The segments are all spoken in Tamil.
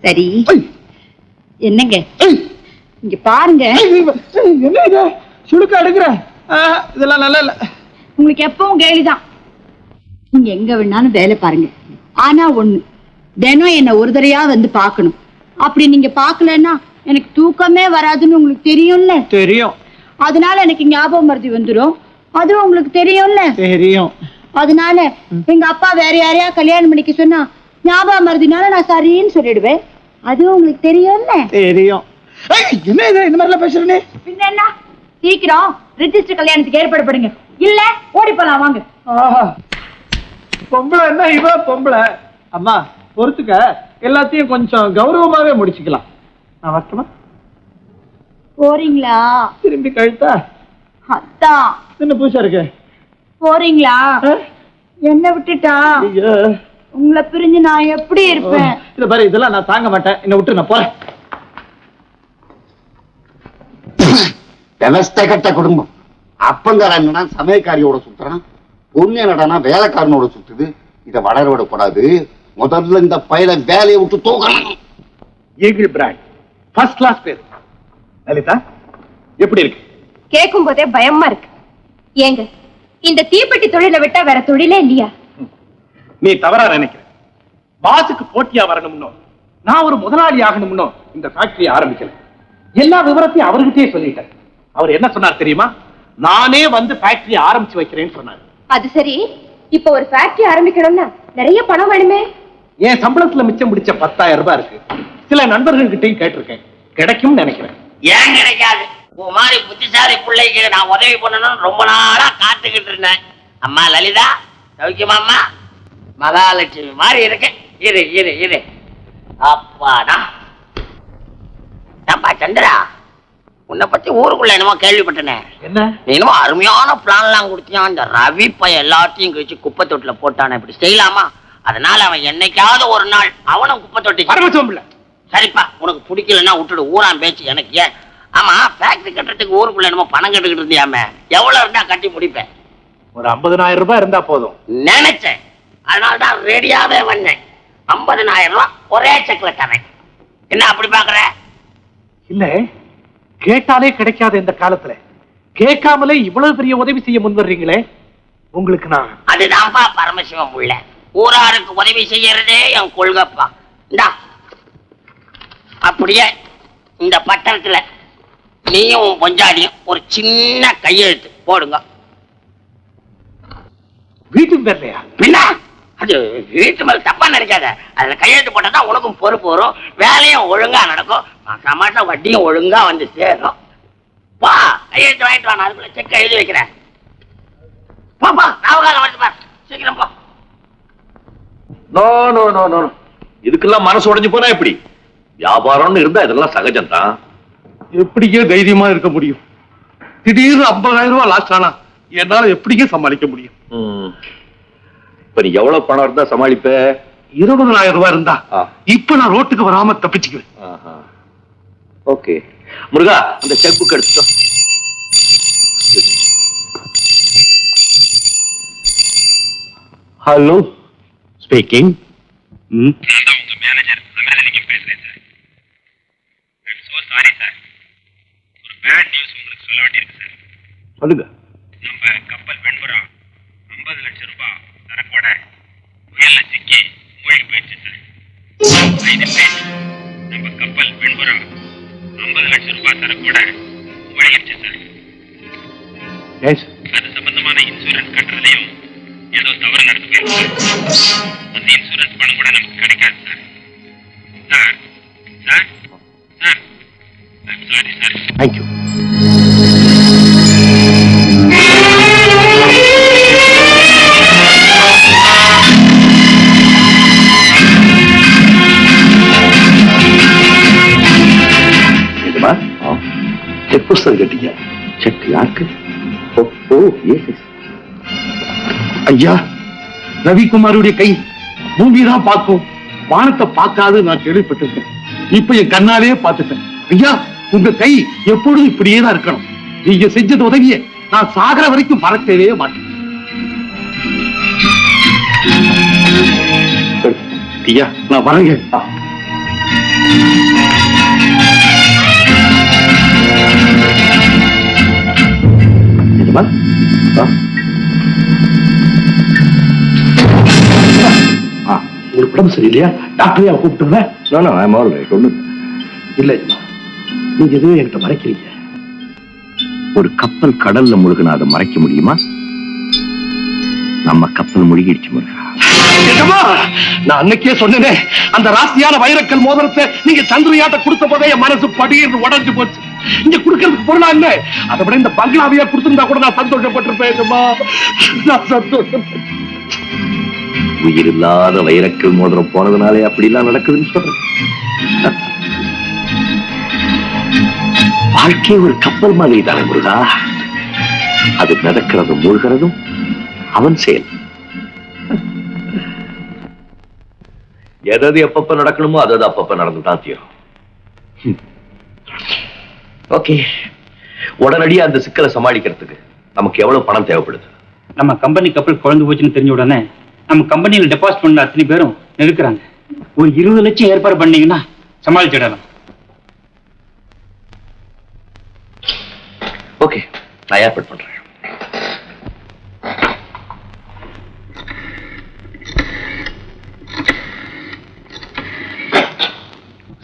சரி என்னங்க இங்க பாருங்க. என்ன இது சுடுக்க எடுக்கிற? இதெல்லாம் நல்லா இல்ல. உங்களுக்கு எப்பவும் கேலிதான். நீங்க எங்க வேணாலும் வேலை பாருங்க. ஆனா ஒண்ணு, தினம் என்ன ஒரு தடையா வந்து பாக்கணும். அப்படி நீங்க பாக்கலன்னா எனக்கு தூக்கமே வராதுன்னு உங்களுக்கு தெரியும்ல. தெரியும். அதனால எனக்கு ஞாபகம் மறதி வந்துடும். அதுவும் உங்களுக்கு தெரியும்ல. தெரியும். அதனால எங்க அப்பா வேற யாரையா கல்யாணம் பண்ணிக்க சொன்னா ஞாபகம் மறதினால நான் சரின்னு சொல்லிடுவேன். அதுவும் உங்களுக்கு தெரியும்ல. தெரியும். என்ன இது இந்த மாதிரிலாம் பேசுறேனே? பின்ன என்ன, சீக்கிரம் ரிஜிஸ்டர் கல்யாணத்துக்கு ஏற்பாடு பண்ணுங்க. இல்ல ஓடி போலாம் வாங்க. பொம்பளை என்ன இவ பொம்பளை? அம்மா பொறுத்துக்க, எல்லாத்தையும் கொஞ்சம் கௌரவமாவே முடிச்சுக்கலாம். நான் வரட்டுமா? போறீங்களா? திரும்பி கழுத்தா? அதான் என்ன புதுசா இருக்கு? போறீங்களா? என்ன விட்டுட்டா உங்களை பிரிஞ்சு நான் எப்படி இருப்பேன்? இத பாரு, இதெல்லாம் நான் தாங்க மாட்டேன். என்ன விட்டு நான் போறேன். விவஸ்தை கட்ட குடும்பம். அப்பங்கார என்னடா சமயக்காரியோட சுத்துறான், பொண்ணு என்னடானா வேலைக்காரனோட சுத்துது. இதை வளர விடக்கூடாது. முதல்ல இந்த பையனை வேலையை விட்டு தூக்கணும். ஈகிள் பிராண்ட் ஃபர்ஸ்ட் கிளாஸ் பேர். லலிதா எப்படி இருக்கு? கேட்கும் போதே பயமா இருக்கு. ஏங்க இந்த தீப்பெட்டி தொழிலை விட்டா வேற தொழிலே இல்லையா? நீ தவறா நினைக்கிற. பாசுக்கு போட்டியா வரணும்னோ, நான் ஒரு முதலாளி ஆகணும்னோ இந்த ஃபேக்டரி ஆரம்பிக்கல. எல்லா விவரத்தையும் அவர்கிட்டயே சொல்லிட்டேன். அவர் என்ன சொன்னார் தெரியுமா? நானே வந்து ஃபேக்டரி ஆரம்பிச்சு வைக்கிறேன்னு சொன்னார். அது சரி, இப்ப ஒரு ஃபேக்டரி ஆரம்பிக்கணும்னா நிறைய பணம் வேணுமே. என் சம்பளத்துல மிச்சம் பிடிச்ச 10,000 ரூபாய் இருக்கு. சில நண்பர்கள் கிட்டையும் கேட்டிருக்கேன். கிடைக்கும் நினைக்கிறேன். ஏன் கிடைக்காது? உன் மாதிரி புத்திசாலி பிள்ளைக்கு நான் உதவி பண்ணணும்னு ரொம்ப நாளா காத்துக்கிட்டு இருந்தேன். அம்மா லலிதா சௌக்கியமாம்மா? மகாலட்சுமி மாதிரி இருக்கு. இரு இரு இரு. அப்பாடா. அப்பா சந்திரா, உன்னை பத்தி ஊருக்குள்ள என்னமோ கேள்விப்பட்டனே. என்ன? என்னமோ அருமையான பிளான் எல்லாம் கொடுத்தியான். இந்த ரவி பையன் எல்லாத்தையும் கழிச்சு குப்பை தொட்டில போட்டானே, இப்படி செய்யலாமா? அதனால அவன் என்னைக்காவது ஒரு நாள் அவனும் குப்பை தொட்டி. சரிப்பா, உனக்கு பிடிக்கலன்னா விட்டுடு. ஊரான் பேச்சு எனக்கு ஏன்? ஆமா, ஃபேக்டரி கட்டுறதுக்கு ஊருக்குள்ள என்னமோ பணம் கட்டுக்கிட்டு இருந்தியாமே, எவ்வளவு இருந்தா கட்டி முடிப்பேன்? ஒரு 50,000 ரூபாய் இருந்தா போதும் நினைச்சேன். அதனால்தான் ரெடியாவே வந்தேன். 50,000 ரூபாய் ஒரே செக்ல தரேன். என்ன அப்படி பாக்குற? இல்ல, கேட்டாலே கிடைக்காத இந்த காலத்துல கேட்காமலே இவ்வளவு பெரிய உதவி செய்ய முன்வர்றீங்களே, உங்களுக்கு நான். அதுதான்ப்பா பரமசிவம் புள்ள. ஊராருக்கு உதவி செய்யறதே என் கொள்கைப்பா. இந்தா அப்படியே இந்த பட்டணத்துல நீயும் பொஞ்சாடியும் ஒரு சின்ன கையெழுத்து போடுங்க. வீட்டுக்கு வரலையா? பின்ன அது வீட்டு மேல தப்பா நினைக்காத. அதுல கையெழுத்து போட்டா உனக்கும் பொறுப்பு வரும், வேலையும் ஒழுங்கா நடக்கும், மாசம் வட்டியும் ஒழுங்கா வந்து சேரும். பா, கையெழுத்து வாங்கிட்டு வா. நான் அதுக்குள்ள செக் எழுதி வைக்கிறேன். பாப்பா, நாவகாலம் வந்து பாரு. சீக்கிரம் போ. நோ நோ நோ நோ, இதுக்கெல்லாம் மனசு உடைஞ்சு போனா எப்படி? வியாபாரம்னு இருந்தா இதெல்லாம் சகஜம் தான். எப்படியே தைரியமா இருக்க முடியும்? திடீர்னு 50,000 ரூபாய் லாஸ்ட் ஆனா என்னால எப்படியே சமாளிக்க முடியும்? இப்ப நீ எவ்வளவு பணம் இருந்தா சமாளிப்ப? 20,000 ரூபாய் இருந்தா இப்ப நான் ரோட்டுக்கு வராம தப்பிச்சுக்குவேன். ஓகே முருகா, அந்த செக் புக் எடுத்துக்கோ. Hello, speaking. உங்க மேனேஜர் அமிர்தலிங்கம் பேசுறேன் sir. I'm so sorry sir. ஒரு பேட் நியூஸ் உங்களுக்கு சொல்ல வேண்டியிருக்கு சார். சொல்லுங்க. நம்ம கப்பல் வெண்புறா 50 லட்சம் ரூபாய் சரக்கோட புயல்ல சிக்கி மூழ்கி போயிடுச்சு சார். நம்ம கப்பல் வெண்புறா 50 லட்சம் ரூபாய் சரக்கோட மூழ்கிடுச்சு சார். அது சம்பந்தமான இன்சூரன்ஸ் கட்டுறதுலயும் ஏதோ தவறு நடந்து போயிருக்கு. அந்த இன்சூரன்ஸ் பணம் கூட நமக்கு கிடைக்காது sir. Sir sir sir, I'm sorry sir. Thank you. Check புஸ்தகம் கேட்டீங்க? செக் யாருக்கு? ஐயா, ரவிக்குமாருடைய கை பூமிதான் பார்க்கும், வானத்தை பார்க்காது நான் கேள்விப்பட்டிருக்கேன். இப்ப என் கண்ணாலே பார்த்துட்டேன். ஐயா, உங்க கை எப்பொழுதும் இப்படியே தான் இருக்கணும். நீங்க செஞ்சது உதவிய நான் சாகர வரைக்கும் மறக்கவே மாட்டேன். ஐயா, நான் வரேங்க. நிஜமா? உங்களுக்கு உடம்பு சரியில்லையா? டாக்டரையா கூப்பிட்டுங்க. ஒண்ணு இல்ல நீங்க எதுவும் என்கிட்ட மறைக்கிறீங்க. ஒரு கப்பல் கடல்ல முழுகினா அதை மறைக்க முடியுமா? நம்ம கப்பல் முழுகிடுச்சு முருகா. நான் அன்னைக்கே சொன்னேனே, அந்த ராசியான வைரக்கல் மோதிரத்தை நீங்க சந்திரியாட்ட கொடுத்த போதே என் மனசு படின்னு உடஞ்சு போச்சு. இங்க குடுக்கிறதுக்கு பொருளா இல்ல, அதை விட இந்த பங்களாவையா கொடுத்திருந்தா கூட நான் சந்தோஷப்பட்டிருப்பேன். நான் சந்தோஷம். உயிர் இல்லாத வைரக்கல் மோதிரம் போனதுனாலே அப்படிலாம் நடக்குதுன்னு சொல்றேன். வாழ்க்கை ஒரு கப்பல் மாதிரி தானே முருகா. அது நடக்கிறதும் மூழ்கிறதும் அவன் செயல். எதாவது எப்பப்ப நடக்கணுமோ அதாவது அப்பப்ப நடந்துதான் தீரும். ஓகே, உடனடியா அந்த சிக்கலை சமாளிக்கிறதுக்கு நமக்கு எவ்வளவு பணம் தேவைப்படுது? நம்ம கம்பெனி கப்பல் குழந்து போச்சுன்னு தெரிஞ்ச உடனே நம்ம கம்பெனியில் டெபாசிட் பண்ண அத்தனை பேரும் நெருக்கிறாங்க. ஒரு 20 லட்சம் ஏற்பாடு பண்ணீங்கன்னா சமாளிச்சிடலாம். ஓகே, நான் ஏற்பாடு பண்றேன்.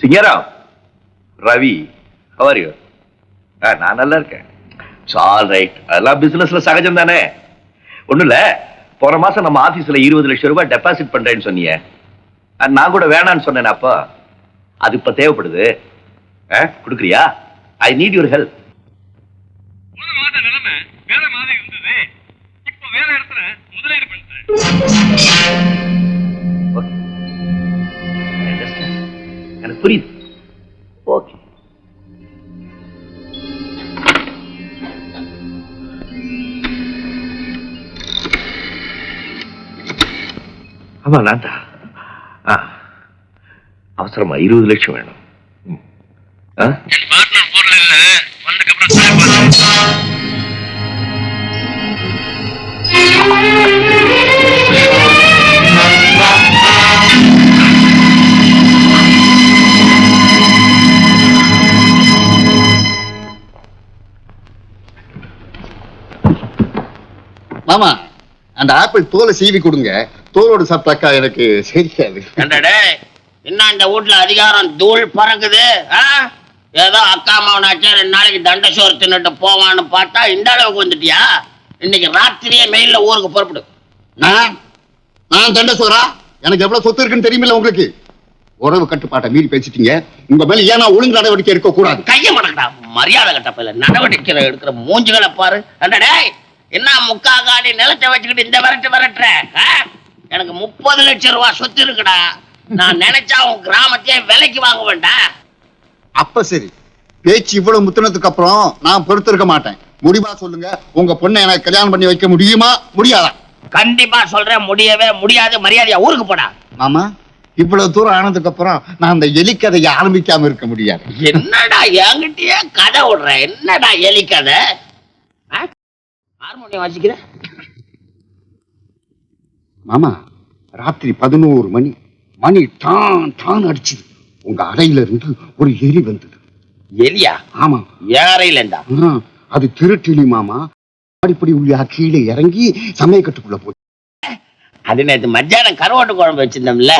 சிங்கராம், ரவி, how are you? நான் நல்லா இருக்கேன். ஆல் ரைட், அதெல்லாம் பிசினஸ்ல சகஜம் தானே. ஒண்ணும் இல்ல, போன மாசம் நம்ம ஆபீஸ்ல 20 லட்சம் ரூபாய் டெபாசிட் பண்றேன்னு சொன்னீங்க. நான் கூட வேணான்னு சொன்னேன். அப்போ அது இப்ப தேவைப்படுது. கொடுக்குறியா? I need your help. நிலைமை வேற மாதிரி இருந்தது. இப்போ வேற இடத்துல முதலீடு பண்றேன். எனக்கு புரியுது. ஓகே, ஆமா நான் தான். அவசரமா 20 லட்சம் வேணும். என் பார்ட்னர் ஊர்ல இல்ல, வந்ததுக்கப்புறம் மாமா, அந்த ஆப்பிள் தோலை சீவி கொடுங்க. தோலோடு சாப்பிட்டாக்கா எனக்கு சரிக்காது. என்ன இந்த வீட்டுல அதிகாரம் தூள் பறக்குது? ஏதோ அக்கா மாவனாச்சா 2 நாளைக்கு தண்ட சோறு தின்னுட்டு போவான்னு பார்த்தா இந்த அளவுக்கு வந்துட்டியா? இன்னைக்கு ராத்திரியே மெயில்ல ஊருக்கு புறப்படு. நான் தண்ட சோறா? எனக்கு எவ்வளவு சொத்து இருக்குன்னு தெரியுமில்ல உங்களுக்கு. உறவு கட்டுப்பாட்டை மீறி பேசிட்டீங்க. உங்க மேல ஏன்னா ஒழுங்கு நடவடிக்கை எடுக்க கூடாது. கைய மடக்கடா, மரியாதை கட்டப்பல நடவடிக்கை எடுக்கிற மூஞ்சுகளை பாரு. என்ன முக்கா காடி நிலத்தை வச்சுக்கிட்டு இந்த விரட்டுற? எனக்கு 30 லட்சம் ரூபாய் சொத்து இருக்குடா. நான் நினைச்சா உன் கிராமத்தையே விலைக்கு வாங்க வேண்டாம். அப்ப சரி, பேச்சு இவ்வளவு முத்தினதுக்கு அப்புறம் நான் பொறுத்திருக்க மாட்டேன். முடிவா சொல்லுங்க, உங்க பொண்ணை எனக்கு கல்யாணம் பண்ணி வைக்க முடியுமா முடியாதா? கண்டிப்பா சொல்றேன், முடியவே முடியாது. மரியாதையா ஊருக்கு போடா. மாமா, இவ்வளவு தூரம் ஆனதுக்கு அப்புறம் நான் அந்த எலிக்கதையை ஆரம்பிக்காம இருக்க முடியாது. என்னடா என்கிட்டயே கதை விடுற? என்னடா எலிக்கதை? ஹார்மோனியம் வாசிக்கிற? மாமா, ராத்திரி 11 மணி மணி டான் டான் அடிச்சுது. உங்க அறையில இருந்து ஒரு எலி வந்தது. எலியா? ஆமா, ஏறையில இருந்தா? அது திருட்டிலி மாமா. அடிப்படி உள்ளா கீழே இறங்கி சமயக்கட்டுக்குள்ள போச்சு. அது நேற்று மத்தியானம் கருவாட்டு குழம்பு வச்சிருந்தோம்ல,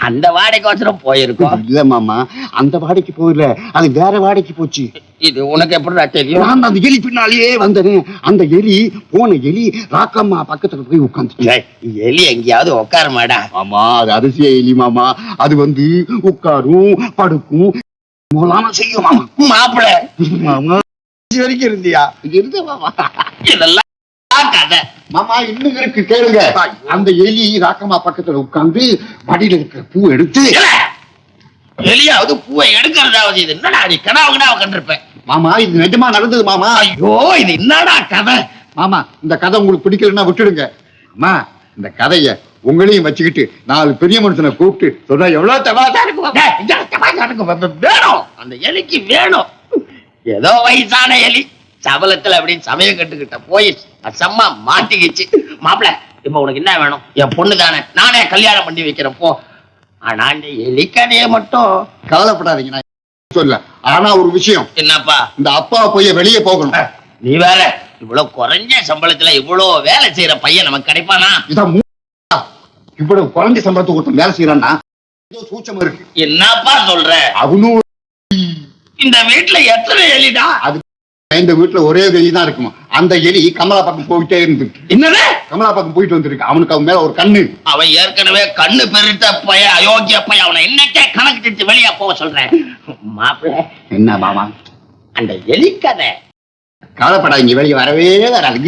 அந்த வாடகைக்கோசரம் போயிருக்கோம். இல்ல மாமா, அந்த வாடகைக்கு போயில, அது வேற வாடகைக்கு போச்சு. இது உனக்கு எப்படி தெரியும்? நான் அந்த எலி பின்னாலேயே வந்தேன். அந்த எலி போன எலி ராக்கம்மா பக்கத்துல போய் உட்கார்ந்து. எலி எங்கேயாவது உட்காருமாடா? ஆமா, அது அரிசிய எலி மாமா. அது வந்து உட்காரும், படுக்கும், மூலாம செய்யும் மாமா. மாப்பிள மாமா வரைக்கும் இருந்தியா? இருந்த மாமா. இதெல்லாம் கதை மாமா. இன்னும் இருக்கு, கேளுங்க. அந்த எலி ராக்கம்மா பக்கத்துல உட்கார்ந்து மடியில இருக்கிற பூ எடுத்து. எலியாவது பூவை எடுக்கிறதாவது? இது என்னடா நீ கனவு கண்டிருப்பேன் மாமா. இது நிஜமா நடந்தது மாமா. ஐயோ, இது என்னடா கதை? மாமா, இந்த கதை உங்களுக்கு பிடிக்கலன்னா விட்டுடுங்க. அம்மா, இந்த கதைய உங்களையும் வச்சுக்கிட்டு 4 பெரிய மனுஷனை கூப்பிட்டு சொன்னா எவ்வளவு தமாஷா இருக்கும். வேணும், அந்த எலிக்கு வேணும். ஏதோ வயசான எலி சபலத்துல அப்படின்னு சமயம் கட்டுக்கிட்ட போய் அசம்மா மாட்டிக்கிச்சு. மாப்பிள, இப்ப உனக்கு என்ன வேணும்? என் பொண்ணு தானே, நானே கல்யாணம் பண்ணி வைக்கிறேன். போ. ஆனா இந்த எலிக்கதையை மட்டும் கவலைப்படாதீங்க, நான் சொல்ல. ஆனா ஒரு விஷயம், என்னப்பா இந்த அப்பா போய் வெளியே போகணும். நீ வேற இவ்வளவு குறைஞ்ச சம்பளத்துல இவ்வளவு வேலை செய்யற பையன் நமக்கு கிடைப்பானா? இதான் இவ்வளவு குறைஞ்ச சம்பளத்துக்கு ஒருத்தன் வேலை செய்யறான்னா ஏதோ சூட்சம் இருக்கு. என்னப்பா சொல்ற? அவனும் இந்த வீட்டுல எத்தனை எலிடா? அது இந்த வீட்டுல ஒரே எலி தான் இருக்குமா. அந்த எலி கமலா பக்கம் போயிட்டே இருந்துருக்கு. என்னது? கமலா பக்கம் போயிட்டு வந்திருக்கு. அவனுக்கு அவன் மேல ஒரு கண்ணு. அவன் ஏற்கனவே கண்ணு பெருத்த பையன், அயோக்கிய பையன். அவனை இன்னைக்கே கணக்கு திட்டு வெளியே போக சொல்றேன். மாப்பிள்ள என்ன மாமா, அந்த எலிக்கதை கவலைப்படாதீங்க, வெளியே வரவே வராது.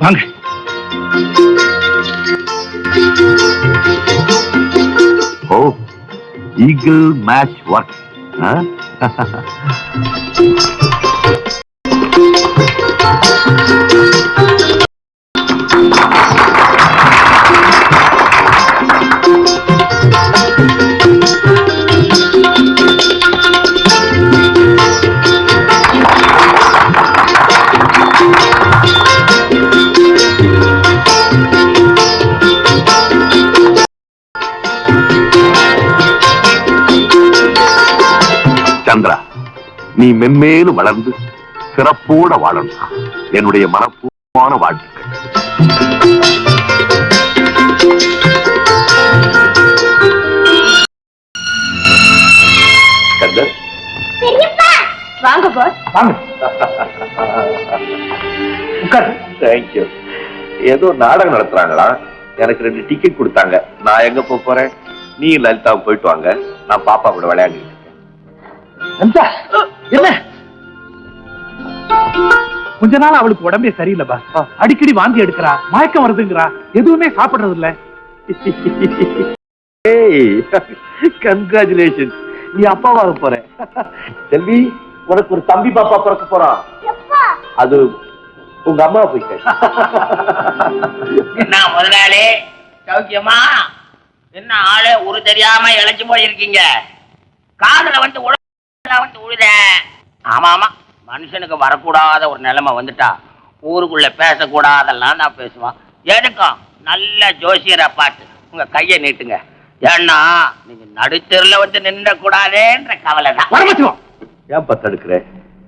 வாங்க. ஓ, ஈகிள் மேட்ச் ஒர்க். சந்திரா, நீ மென்மேலும் வளர்ந்து சிறப்போட வாழணும். என்னுடைய மனப்பூர்வமான வாழ்த்துக்கள். கந்தர், வாங்க பாஸ். வாங்க. உட்காரு. தேங்க்யூ. ஏதோ நாடகம் நடத்துறாங்களா? எனக்கு 2 டிக்கெட் கொடுத்தாங்க. நான் எங்க போறேன்? நீ லலிதாவும் போயிட்டு வாங்க, நான் பாப்பா கூட விளையாண்டு. என்ன கொஞ்ச நாள் அவளுக்கு உடம்பே சரியில்லை பாஸ். அடிக்கடி வாந்தி எடுக்கிறா, மயக்கம் வருதுங்கிறா, எதுவுமே சாப்பிடுறது இல்ல. கங்க்ராச்சுலேஷன், நீ அப்பாவாக போற. செல்வி, உனக்கு ஒரு தம்பி பாப்பா பிறக்க போறான். அது உங்க அம்மா போய். என்ன முதலாளி, சௌக்கியமா? என்ன ஆளு ஒரு தெரியாம இழைச்சு போயிருக்கீங்க? காதுல வந்து உழுத. ஆமா ஆமா, மனுஷனுக்கு வரக்கூடாத ஒரு நிலைமை வந்துட்டா ஊருக்குள்ள பேசக்கூடாதெல்லாம் தான் பேசுவான். எதுக்கும் நல்ல ஜோசியரை பார்த்து உங்க கையை நீட்டுங்க. ஏன்னா நீங்க நடுத்தெருல வந்து நின்ற கூடாதேன்ற கவலை தான். ஏன் பத்தெடுக்கிற?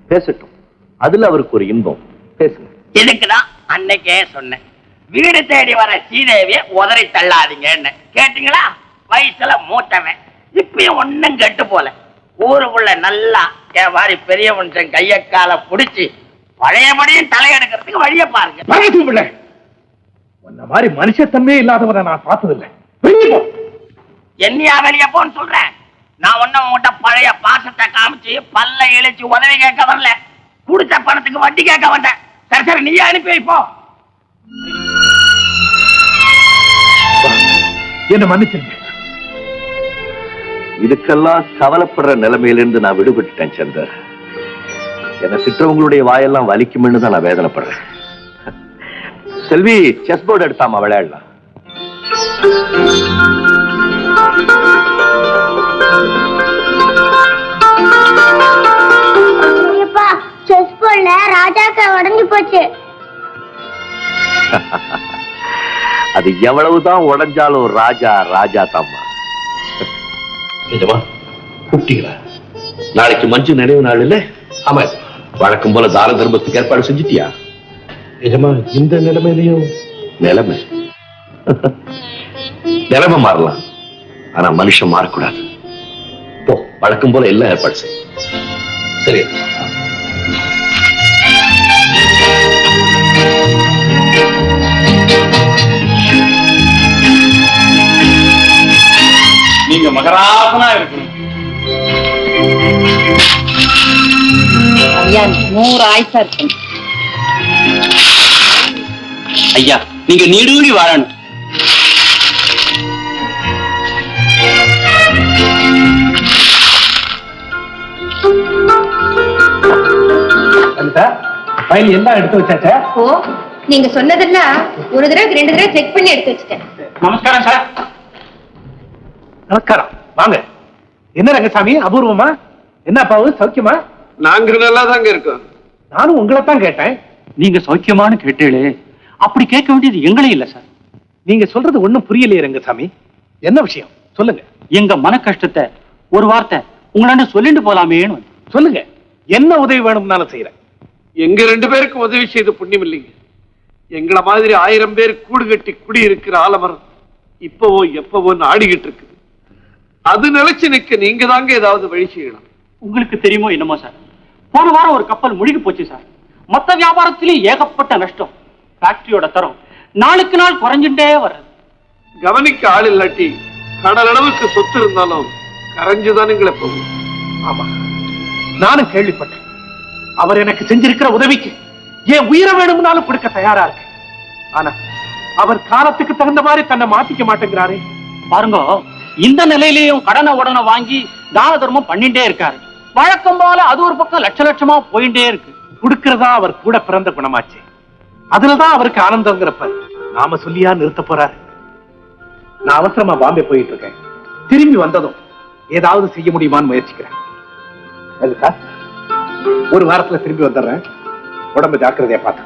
பேசட்டும், அதுல அவருக்கு ஒரு இன்பம். பேசுங்க. இதுக்குதான் அன்னைக்கே சொன்னேன், வீடு தேடி வர சீதேவிய உதறி தள்ளாதீங்கன்னு. கேட்டீங்களா? வயசுல மூத்தவன், இப்பயும் ஒன்னும் கெட்டு போல. ஊருக்குள்ள நல்லா என் மாதிரி பெரிய மனுஷன் கைய கால புடிச்சு பழையபடியும் தலையெடுக்கிறதுக்கு வழிய பாருங்க. உன்ன மாதிரி மனுஷத்தன்மையே இல்லாதவரை நான் பார்த்ததில்லை. என்னையா வெளிய போன்னு சொல்றேன்? நான் ஒன்னும் உங்ககிட்ட பழைய பாசத்தை காமிச்சு பல்ல இழிச்சு உதவி கேட்க வரல, குடிச்ச பணத்துக்கு வட்டி கேட்க வந்தேன். சரி சரி, நீயே அனுப்பி வைப்போ. என்ன மன்னிச்சிருங்க. இதுக்கெல்லாம் கவலைப்படுற நிலைமையிலிருந்து நான் விடுபட்டுட்டேன் சந்தர். என்னை திட்டவங்களுடைய வாயெல்லாம் வலிக்கும்னு தான் நான் வேதனைப்படுறேன். செல்வி, செஸ் போர்டு எடுத்தாம விளையாடலாம். செஸ் போர்டுல ராஜாக்கா உடைஞ்சு போச்சு. அது எவ்வளவுதான் உடைஞ்சாலும் ராஜா ராஜா தாம்மா. நிஜமா கூப்பிட்டீங்களா? நாளைக்கு மஞ்சு நினைவு நாள் இல்ல? ஆமா, வழக்கம் போல தான தர்மத்துக்கு ஏற்பாடு செஞ்சுட்டியா? நிஜமா இந்த நிலைமையிலையும் நிலைமை மாறலாம், ஆனா மனுஷன் மாறக்கூடாது. போ, வழக்கம் போல எல்லாம் ஏற்பாடு செய். சரி. நீங்க மகராசனா இருக்கணும். ஐயா 100 ஆயுசா இருக்கும். ஐயா, நீங்க நீடூழி வாழணும். ஃபைல் எல்லாம் எடுத்து வச்சாச்சா? ஓ, நீங்க சொன்னதெல்லாம் ஒரு தடவை 2 தடவை செக் பண்ணி எடுத்து வச்சுட்டேன். நமஸ்காரம் சார். நமஸ்காரம், வாங்க. என்ன ரங்கசாமி, அபூர்வமா? என்ன அப்பாவு, சௌக்கியமா? நாங்க நல்லா தாங்க இருக்கோம். நானும் உங்களை தான் கேட்டேன். நீங்க சௌக்கியமானு கேட்டீங்களே, அப்படி கேட்க வேண்டியது எங்களே இல்ல சார். நீங்க சொல்றது ஒண்ணும் புரியலையே ரங்கசாமி. என்ன விஷயம் சொல்லுங்க. எங்க மன கஷ்டத்தை ஒரு வார்த்தை உங்களாண்ட சொல்லிட்டு போலாமேன்னு. சொல்லுங்க, என்ன உதவி வேணும்னாலும் செய்யறேன். எங்க 2 பேருக்கு உதவி செய்த புண்ணியம் இல்லைங்க. எங்களை மாதிரி 1000 பேர் கூடு கட்டி குடி இருக்கிற ஆலமரம் இப்பவோ எப்பவோன்னு ஆடிக்கிட்டு இருக்குது. அது நிலைச்சு நிக்க நீங்க தாங்க ஏதாவது வழி செய்யணும். உங்களுக்கு தெரியுமோ என்னமோ சார், போன வாரம் ஒரு கப்பல் முழுகி போச்சு சார். மொத்த வியாபாரத்திலேயே ஏகப்பட்ட நஷ்டம். ஃபேக்டரியோட தரம் நாளுக்கு நாள் குறைஞ்சுட்டே வர்றது. கவனிக்க ஆள் இல்லாட்டி கடல் அளவுக்கு சொத்து இருந்தாலும் கரைஞ்சுதானுங்களே போகும். ஆமா, நானும் கேள்விப்பட்டேன். அவர் எனக்கு செஞ்சிருக்கிற உதவிக்கு என் உயிரை வேணும்னாலும் கொடுக்க தயாரா இருக்கு. ஆனா அவர் காலத்துக்கு தகுந்த மாதிரி தன்னை மாத்திக்க மாட்டேங்கிறாரே. பாருங்க, இந்த நிலையிலையும் கடனை உடனே வாங்கி தான தர்மம் பண்ணிட்டே இருக்காரு. வழக்கம் போல அது ஒரு பக்கம் லட்ச லட்சமா போயிட்டே இருக்கு. கொடுக்கிறதா அவர் கூட பிறந்த குணமாச்சு. அதுலதான் அவருக்கு ஆனந்தங்கிறப்ப நாம சொல்லியா நிறுத்த போறாரு. நான் அவசரமா பாம்பே போயிட்டு இருக்கேன். திரும்பி வந்ததும் ஏதாவது செய்ய முடியுமான்னு முயற்சிக்கிறேன். ஒரு வாரத்துல திரும்பி வந்துடுறேன். உடம்பு ஜாக்கிரதையா பார்த்து.